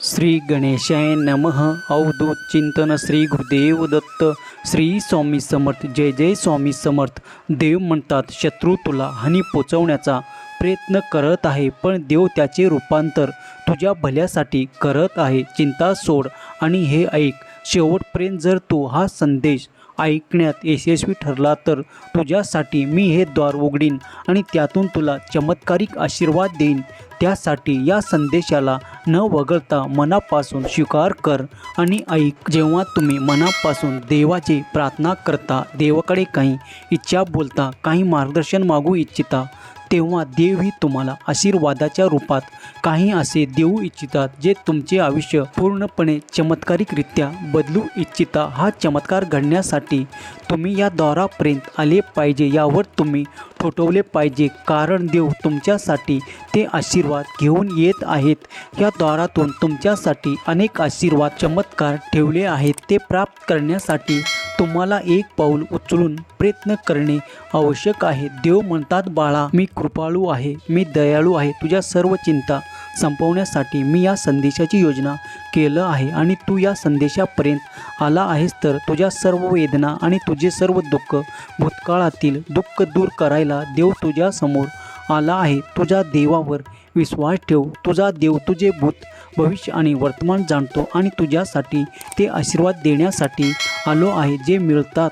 श्री गणेशाय नमः. अवधूत चिंतन श्री गुरुदेव दत्त. श्री स्वामी समर्थ. जय जय स्वामी समर्थ. देव म्हणतात शत्रू तुला हानी पोचवण्याचा प्रयत्न करत आहे, पण देव त्याचे रूपांतर तुझ्या भल्यासाठी करत आहे. चिंता सोड आणि हे ऐक. शेवटपर्यंत जर तू हा संदेश ऐकण्यात यशस्वी ठरला तर तुझ्यासाठी मी हे द्वार उघडीन आणि त्यातून तुला चमत्कारिक आशीर्वाद देईन. त्यासाठी या संदेशाला न वगळता मनापासून स्वीकार कर आणि ऐक. जेव्हा तुम्ही मनापासून देवाची प्रार्थना करता, देवाकडे काही इच्छा बोलता, काही मार्गदर्शन मागू इच्छिता, तेव्हा देवही तुम्हाला आशीर्वादाच्या रूपात काही असे देऊ इच्छितात जे तुमचे आयुष्य पूर्णपणे चमत्कारिकरित्या बदलू इच्छिता. हा चमत्कार घडण्यासाठी तुम्ही या द्वारापर्यंत आले पाहिजे, यावर तुम्ही ठोठवले पाहिजे, कारण देव तुमच्यासाठी ते आशीर्वाद घेऊन येत आहेत. या द्वारातून तुमच्यासाठी अनेक आशीर्वाद चमत्कार ठेवले आहेत. ते प्राप्त करण्यासाठी तुम्हाला एक पाऊल उचलून प्रयत्न करणे आवश्यक आहे. देव म्हणतात, बाळा, मी कृपाळू आहे, मी दयाळू आहे. तुझ्या सर्व चिंता संपवण्यासाठी मी या संदेशाची योजना केलं आहे आणि तू या संदेशापर्यंत आला आहेस तर तुझ्या सर्व वेदना आणि तुझे सर्व दुःख, भूतकाळातील दुःख दूर करायला देव तुझ्यासमोर आला आहे. तुझ्या देवावर विश्वास ठेव. तुझा देव तुझे भूत, भविष्य आणि वर्तमान जाणतो आणि तुझ्यासाठी ते आशीर्वाद देण्यासाठी आलो आहे जे मिळतात.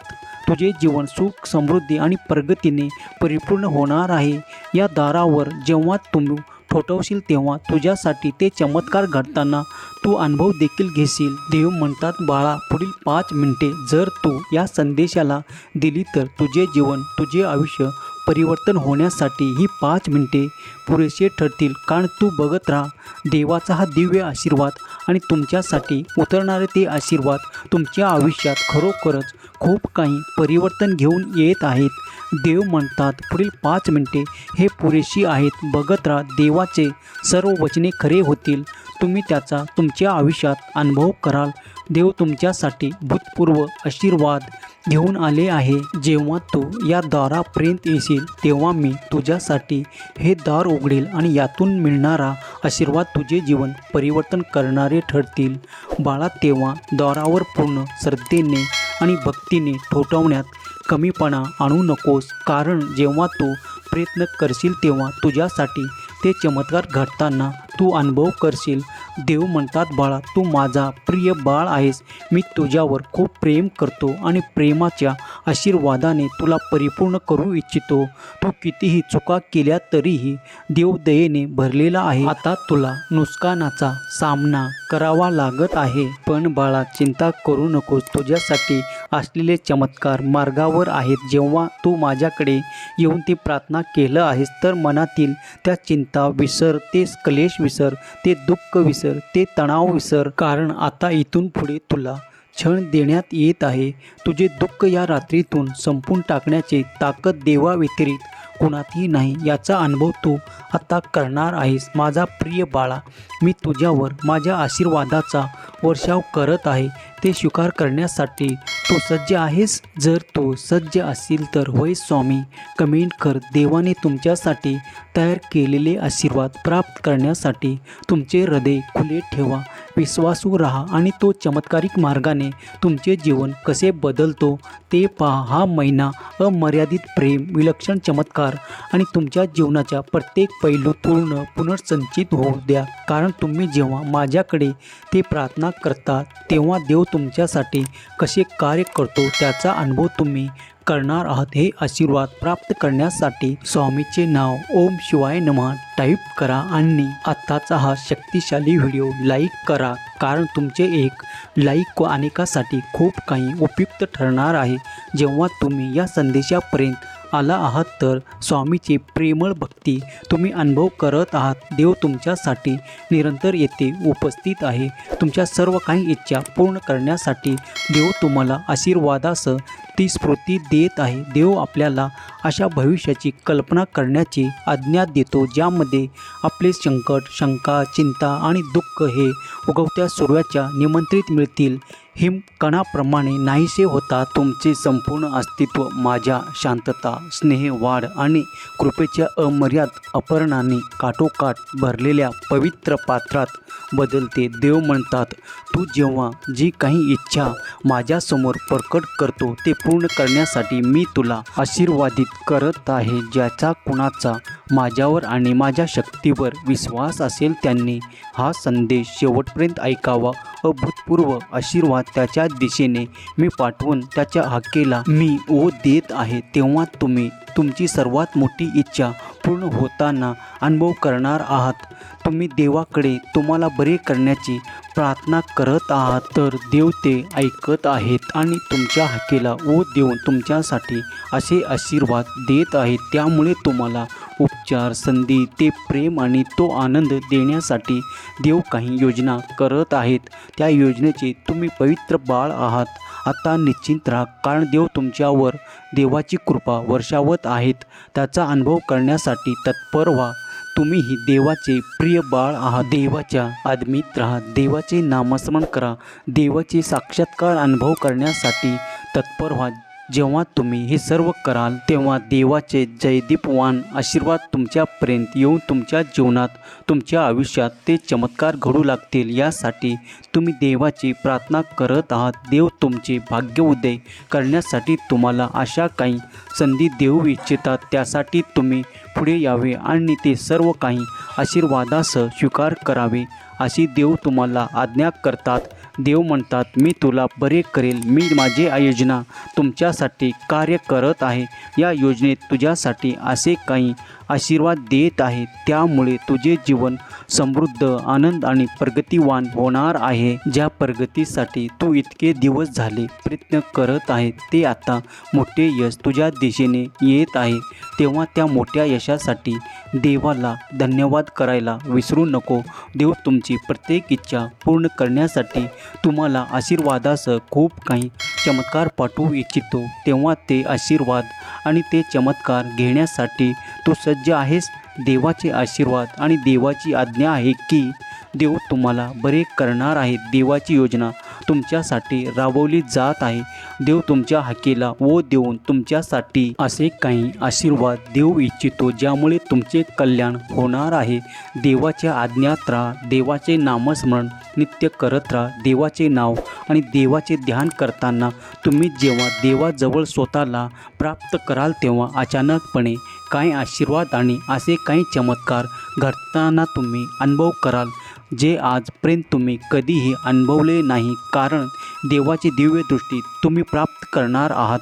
तुझे जीवन सुख, समृद्धी आणि प्रगतीने परिपूर्ण होणार आहे. या दारावर जेव्हा तुम्ही ठोठवशील तेव्हा तुझ्यासाठी ते चमत्कार घडताना तू अनुभव देखील घेशील. देव म्हणतात, बाळा, पुढील 5 मिनिटे जर तू या संदेशाला दिली तर तुझे जीवन, तुझे आयुष्य परिवर्तन होण्यासाठी ही 5 मिनिटे पुरेसे ठरतील. कारण तू बघत राहा, देवाचा हा दिव्य आशीर्वाद आणि तुमच्यासाठी उतरणारे ते आशीर्वाद तुमच्या आयुष्यात खरोखरच खूप काही परिवर्तन घेऊन येत आहेत. देव म्हणतात, पुढील 5 मिनिटे हे पुरेशी आहेत. बघत राहा, देवाचे सर्व वचने खरे होतील. तुम्ही त्याचा तुमच्या आयुष्यात अनुभव कराल. देव तुमच्यासाठी भूतपूर्व आशीर्वाद घेऊन आले आहे. जेव्हा तू या दारापर्यंत येशील तेव्हा मी तुझ्यासाठी हे दार उघडेल आणि यातून मिळणारा आशीर्वाद तुझे जीवन परिवर्तन करणारे ठरतील. बाळा, तेव्हा दारावर पूर्ण श्रद्धेने आणि भक्तीने ठोठवण्यात कमीपणा आणू नकोस, कारण जेव्हा तू प्रयत्न करशील तेव्हा तुझ्यासाठी ते चमत्कार घडताना तू अनुभव करशील. देव म्हणतात, बाळा, तू माझा प्रिय बाळ आहेस. मी तुझ्यावर खूप प्रेम करतो आणि प्रेमाच्या आशीर्वादाने तुला परिपूर्ण करू इच्छितो. तू कितीही चुका केल्या तरीही देव दयेने भरलेला आहे. आता तुला नुकसानाचा सामना करावा लागत आहे, पण बाळा, चिंता करू नकोस. तुझ्यासाठी असलेले चमत्कार मार्गावर आहेत. जेव्हा तू माझ्याकडे येऊन ती प्रार्थना केलं आहेस तर मनातील त्या चिंता विसर, ते क्लेश विसर, ते दुःख विसर, ते तणाव विसर, कारण आता इथून पुढे तुला क्षण देण्यात येत आहे. तुझे दुःख या रात्रीतून संपून टाकण्याची ताकद देवाव्यतिरिक्त कुणातही नाही, याचा अनुभव तू आता करणार आहेस. माझा प्रिय बाळा, मी तुझ्यावर माझ्या आशीर्वादाचा वर्षाव करत आहे. ते स्वीकार करण्यासाठी तू सज्ज आहेस? जर तू सज्ज असेल तर होय स्वामी कमेंट कर. देवाने तुमच्यासाठी तयार केलेले आशीर्वाद प्राप्त करण्यासाठी तुमचे हृदय खुले ठेवा. विश्वासू राहा आणि तो चमत्कारिक मार्गाने तुमचे जीवन कसे बदलतो ते पहा. हा महिना अमर्यादित प्रेम, विलक्षण चमत्कार आणि तुमच्या जीवनाच्या प्रत्येक पैलू पुनर्संचित होऊ द्या. कारण तुम्ही जेव्हा माझ्याकडे ते प्रार्थना करता तेव्हा देव तुमच्यासाठी कसे कार्य करतो त्याचा अनुभव तुम्ही करणार आहात. हे आशीर्वाद प्राप्त करण्यासाठी स्वामीचे नाव ओम शिवाय नमः टाईप करा आणि आत्ताचा हा शक्तिशाली व्हिडिओ लाईक करा, कारण तुमचे एक लाईक अनेकासाठी खूप काही उपयुक्त ठरणार आहे. जेव्हा तुम्ही या संदेशापर्यंत आला आहात तर स्वामीची प्रेमळ भक्ती तुम्ही अनुभव करत आहात. देव तुमच्यासाठी निरंतर येथे उपस्थित आहे. तुमच्या सर्व काही इच्छा पूर्ण करण्यासाठी देव तुम्हाला आशीर्वादासह ती स्फूर्ती देत आहे. देव आपल्याला अशा भविष्याची कल्पना करण्याची आज्ञा देतो ज्यामध्ये आपले संकट, शंका, चिंता आणि दुःख हे उगवत्या सूर्याच्या निमंत्रित मिळतील. हिम कणाप्रमाणे नाहीसे होता तुमचे संपूर्ण अस्तित्व माझ्या शांतता, स्नेह, वाढ आणि कृपेच्या अमर्याद अपरणाने काठोकाठ भरलेल्या पवित्र पात्रात बदलते. देव म्हणतात, तू जेव्हा जी काही इच्छा माझ्यासमोर प्रकट करतो ते पूर्ण करण्यासाठी मी तुला आशीर्वादित करत आहे. ज्याचा कुणाचा माझ्यावर आणि माझ्या शक्तीवर विश्वास असेल त्यांनी हा संदेश शेवटपर्यंत ऐकावा. अभूतपूर्व आशीर्वाद त्याच्या दिशेने मी पाठवून त्याच्या हाकेला मी ओ देत आहे. तेव्हा तुम्ही तुमची सर्वात मोठी इच्छा पूर्ण होताना अनुभव करणार आहात. तुम्ही देवाकडे तुम्हाला बरे करण्याची प्रार्थना करत आहात तर देव ते ऐकत आहेत आणि तुमच्या हाकेला ओ देऊन तुमच्यासाठी असे आशीर्वाद देत आहेत. त्यामुळे तुम्हाला उपचार, संधी, ते प्रेम आणि तो आनंद देण्यासाठी देव काही योजना करत आहेत. त्या योजनेचे तुम्ही पवित्र बाळ आहात. आता निश्चिंत राहा, कारण देव तुमच्यावर देवाची कृपा वर्षावत आहेत. त्याचा अनुभव करण्यासाठी तत्पर व्हा. तुम्हीही देवाचे प्रिय बाळ आहात. देवाच्या आदमीत राहा, देवाचे नामस्मरण करा, देवाचे साक्षात्कार अनुभव करण्यासाठी तत्पर व्हा. जेव्हा तुम्ही हे सर्व कराल तेव्हा देवाचे जयदीपवान आशीर्वाद तुमच्यापर्यंत येऊन तुमच्या जीवनात, तुमच्या आयुष्यात ते चमत्कार घडू लागतील. यासाठी तुम्ही देवाची प्रार्थना करत आहात. देव तुमचे भाग्य उदय करण्यासाठी तुम्हाला अशा काही संधी देऊ इच्छितात. त्यासाठी तुम्ही पुढे यावे आणि ते सर्व काही आशीर्वादासह स्वीकार करावे अशी देव तुम्हाला आज्ञा करतात. देव म्हणतात, मी तुला बरे करेल. मी माझी योजना तुमच्यासाठी कार्य करत आहे. या योजनेत तुझ्यासाठी असे काही आशीर्वाद देत आहे. त्यामुळे तुझे जीवन समृद्ध, आनंद आणि प्रगतिवान होणार आहे. ज्या प्रगतीसाठी तू इतके दिवस झाले प्रयत्न करत आहे ते आता मोठे यश तुझ्या दिशेने येत आहे. तेव्हा त्या मोठ्या यशासाठी देवाला धन्यवाद करायला विसरू नको. देव तुमची प्रत्येक इच्छा पूर्ण करण्यासाठी तुम्हाला आशीर्वादासह खूप काही चमत्कार पाठवू इच्छितो. तेव्हा ते आशीर्वाद आणि ते चमत्कार घेण्यासाठी तू सज्ज आहेस. देवाचे आशीर्वाद आणि देवाची आज्ञा आहे की देव तुम्हाला बरे करणार आहे. देवाची योजना तुमच्यासाठी राबवली जात आहे. देव तुमच्या हाकेला ओ देऊन तुमच्यासाठी असे काही आशीर्वाद देऊ इच्छितो ज्यामुळे तुमचे कल्याण होणार आहे. देवाच्या आज्ञात राहा, देवाचे नामस्मरण नित्य करत राहा. देवाचे नाव आणि देवाचे ध्यान करताना तुम्ही जेव्हा देवाजवळ स्वतःला प्राप्त कराल तेव्हा अचानकपणे काही आशीर्वाद आणि असे काही चमत्कार घडताना तुम्ही अनुभव कराल जे आजपर्यंत तुम्ही कधीही अनुभवले नाही. कारण देवाची दिव्य दृष्टी तुम्ही प्राप्त करणार आहात.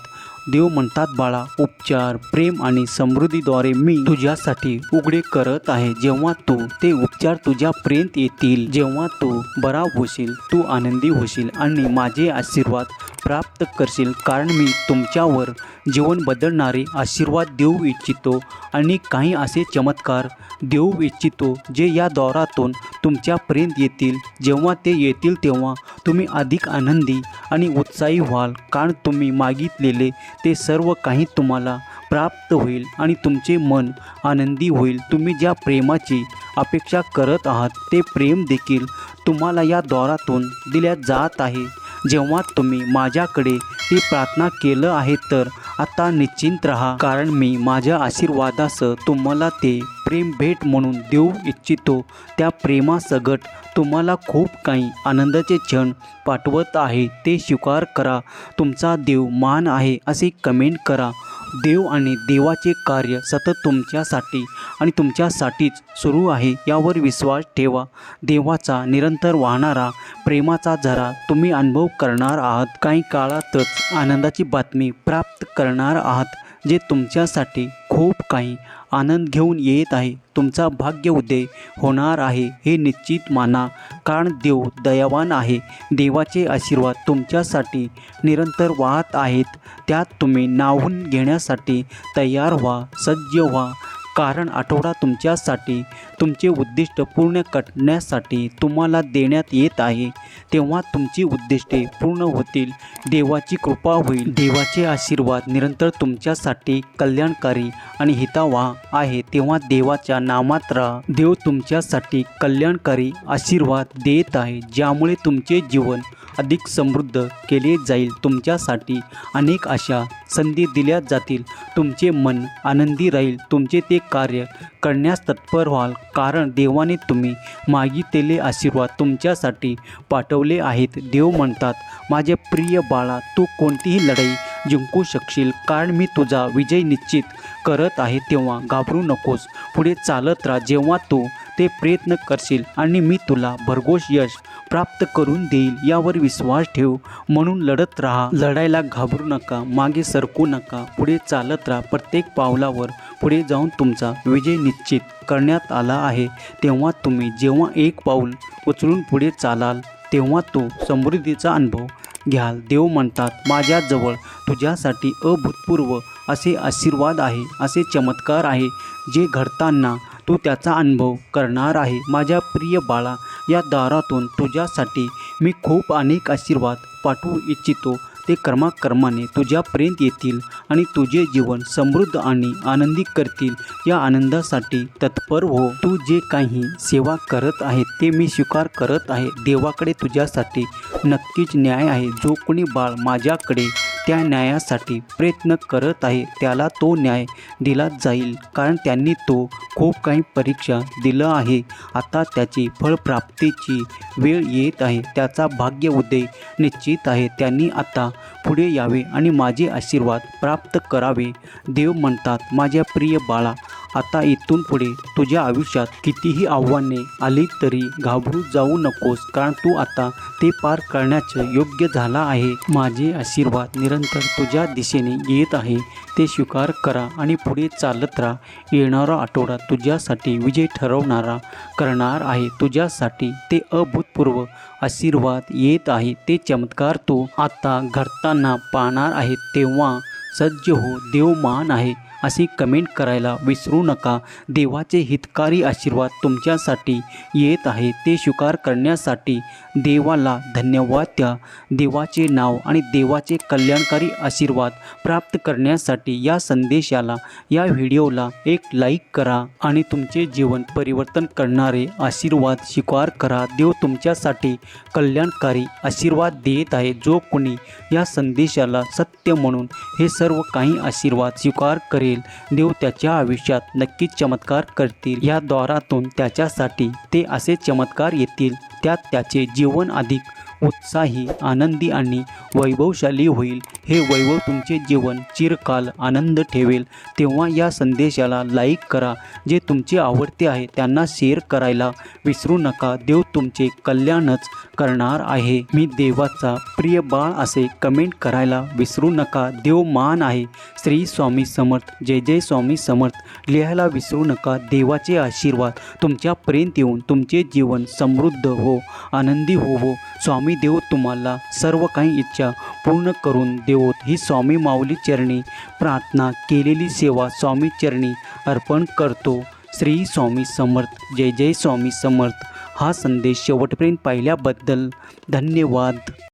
देव म्हणतात, बाळा, उपचार, प्रेम आणि समृद्धीद्वारे मी तुझ्यासाठी उघडे करत आहे. जेव्हा तू ते उपचार तुझ्यापर्यंत येतील, जेव्हा तू बरा होशील, तू आनंदी होशील आणि माझे आशीर्वाद प्राप्त करशील. कारण मी तुमच्यावर जीवन बदलणारे आशीर्वाद देऊ इच्छितो आणि काही असे चमत्कार देऊ इच्छितो जे या दौरातून तुमच्यापर्यंत येतील. जेव्हा ते येतील तेव्हा तुम्ही अधिक आनंदी आणि उत्साही व्हाल. कारण तुम्ही मागितलेले ते सर्व काही तुम्हाला प्राप्त होईल आणि तुमचे मन आनंदी होईल. तुम्ही ज्या प्रेमाची अपेक्षा करत आहात ते प्रेम देखील तुम्हाला या दौरातून दिल्या जात आहे. जेव्हा तुम्ही माझ्याकडे ती प्रार्थना केलं आहे तर आता निश्चिंत राहा, कारण मी माझ्या आशीर्वादासह तुम्हाला ते प्रेम भेट म्हणून देऊ इच्छितो. त्या प्रेमासकट तुम्हाला खूप काही आनंदाचे क्षण पाठवत आहे. ते स्वीकार करा. तुमचा देव महान आहे असे कमेंट करा. देव आणि देवाचे कार्य सतत तुमच्यासाठी आणि तुमच्यासाठीच सुरू आहे यावर विश्वास ठेवा. देवाचा निरंतर वाहणारा प्रेमाचा झरा तुम्ही अनुभव करणार आहात. काही काळातच आनंदाची बातमी प्राप्त करणार आहात जे तुमच्यासाठी खूप काही आनंद घेऊन येत आहे. तुमचा भाग्य उदय होणार आहे हे निश्चित माना, कारण देव दयावान आहे. देवाचे आशीर्वाद तुमच्यासाठी निरंतर वाहत आहेत. त्यात तुम्ही न्हावून घेण्यासाठी तयार व्हा, सज्ज व्हा. कारण आठवडा तुमच्यासाठी तुमचे उद्दिष्ट पूर्ण करण्यासाठी तुम्हाला देण्यात येत आहे. तेव्हा तुमची उद्दिष्टे पूर्ण होतील, देवाची कृपा होईल. देवाचे आशीर्वाद निरंतर तुमच्यासाठी कल्याणकारी आणि हितावह आहे. तेव्हा देवाच्या नामात राहा. देव तुमच्यासाठी कल्याणकारी आशीर्वाद देत आहे ज्यामुळे तुमचे जीवन अधिक समृद्ध केले जाईल. तुमच्यासाठी अनेक अशा संधी दिल्या जातील. तुमचे मन आनंदी राहील. तुमचे ते कार्य करण्यास तत्पर व्हाल, कारण देवाने तुम्ही मागितलेले आशीर्वाद तुमच्यासाठी पाठवले आहेत. देव म्हणतात, माझे प्रिय बाळा, तू कोणतीही लढाई जिंकू शकशील, कारण मी तुझा विजय निश्चित करत आहे. तेव्हा घाबरू नकोस, पुढे चालत राहा. जेव्हा तू ते प्रयत्न करशील आणि मी तुला भरघोस यश प्राप्त करून देईल, यावर विश्वास ठेव. म्हणून लढत राहा, लढायला घाबरू नका, मागे सरकू नका, पुढे चालत राहा. प्रत्येक पावलावर पुढे जाऊन तुमचा विजय निश्चित करण्यात आला आहे. तेव्हा तुम्ही जेव्हा एक पाऊल उचलून पुढे चालाल, तेव्हा तो समृद्धीचा अनुभव घ्याल. देव म्हणतात, माझ्याजवळ तुझ्यासाठी अभूतपूर्व असे आशीर्वाद आहे, असे चमत्कार आहे, जे घडताना तू त्याचा अनुभव करणार आहे. माझ्या प्रिय बाळा, या दारातून तुझ्यासाठी मी खूप अनेक आशीर्वाद पाठवू इच्छितो. ते कर्माने तुझ्यापर्यंत येतील आणि तुझे जीवन समृद्ध आणि आनंदी करतील. या आनंदासाठी तत्पर हो. तू जे काही सेवा करत आहे ते मी स्वीकार करत आहे. देवाकडे तुझ्यासाठी नक्कीच न्याय आहे. जो कोणी बाळ माझ्याकडे त्या न्यायासाठी प्रयत्न करत आहे, त्याला तो न्याय दिला जाईल, कारण त्यांनी तो खूप काही परीक्षा दिलं आहे. आता त्याची फळप्राप्तीची वेळ येत आहे. त्याचा भाग्य उदय निश्चित आहे. त्यांनी आता पुढे यावे आणि माझे आशीर्वाद प्राप्त करावे. देव म्हणतात, माझ्या प्रिय बाळा, आता इथून पुढे तुझ्या आयुष्यात कितीही आव्हाने आली तरी घाबरू जाऊ नकोस, कारण तू आता ते पार करण्याचं योग्य झाला आहे. माझे आशीर्वाद निरंतर तुझ्या दिशेने येत आहे, ते स्वीकार करा आणि पुढे चालत राहा. येणारा आठवडा तुझ्यासाठी विजय ठरवणारा करणार आहे. तुझ्यासाठी ते अभूतपूर्व आशीर्वाद येत आहे. ते चमत्कार तू आता घडताना पाहणार आहे. तेव्हा सज्ज हो. देव महान आहे अशी कमेंट करायला विसरू नका. देवाचे हितकारी आशीर्वाद तुमच्यासाठी येत आहे, ते स्वीकार करण्यासाठी देवाला धन्यवाद द्या. देवाचे नाव आणि देवाचे कल्याणकारी आशीर्वाद प्राप्त करण्यासाठी या संदेशाला, या व्हिडिओला एक लाईक करा आणि तुमचे जीवन परिवर्तन करणारे आशीर्वाद स्वीकार करा. देव तुमच्यासाठी कल्याणकारी आशीर्वाद देत आहे. जो कोणी या संदेशाला सत्य म्हणून हे सर्व काही आशीर्वाद स्वीकार करेल, देव त्याच्या आयुष्यात नक्कीच चमत्कार करतील. या द्वारातून त्याच्यासाठी ते असे चमत्कार येतील, त्यात त्याचे जीवन अधिक उत्साही, आनंदी आणि वैभवशाली होईल. हे वैभव तुमचे जीवन चिरकाल आनंद ठेवेल. तेव्हा या संदेशाला लाईक करा. जे तुमचे आवडते आहे त्यांना शेअर करायला विसरू नका. देव तुमचे कल्याणच करणार आहे. मी देवाचा प्रिय बाळ असे कमेंट करायला विसरू नका. देव महान आहे. श्री स्वामी समर्थ. जय जय स्वामी समर्थ लिहायला विसरू नका. देवाचे आशीर्वाद तुमच्यापर्यंत येऊन तुमचे जीवन समृद्ध हो, आनंदी हो. स्वामी देव तुम्हाला सर्व काही इच्छा पूर्ण करून देवोत. ही स्वामी माऊली चरणी प्रार्थना केलेली सेवा स्वामी चरणी अर्पण करतो. श्री स्वामी समर्थ. जय जय स्वामी समर्थ. हा संदेश शेवटपर्यंत पाहिल्याबद्दल धन्यवाद.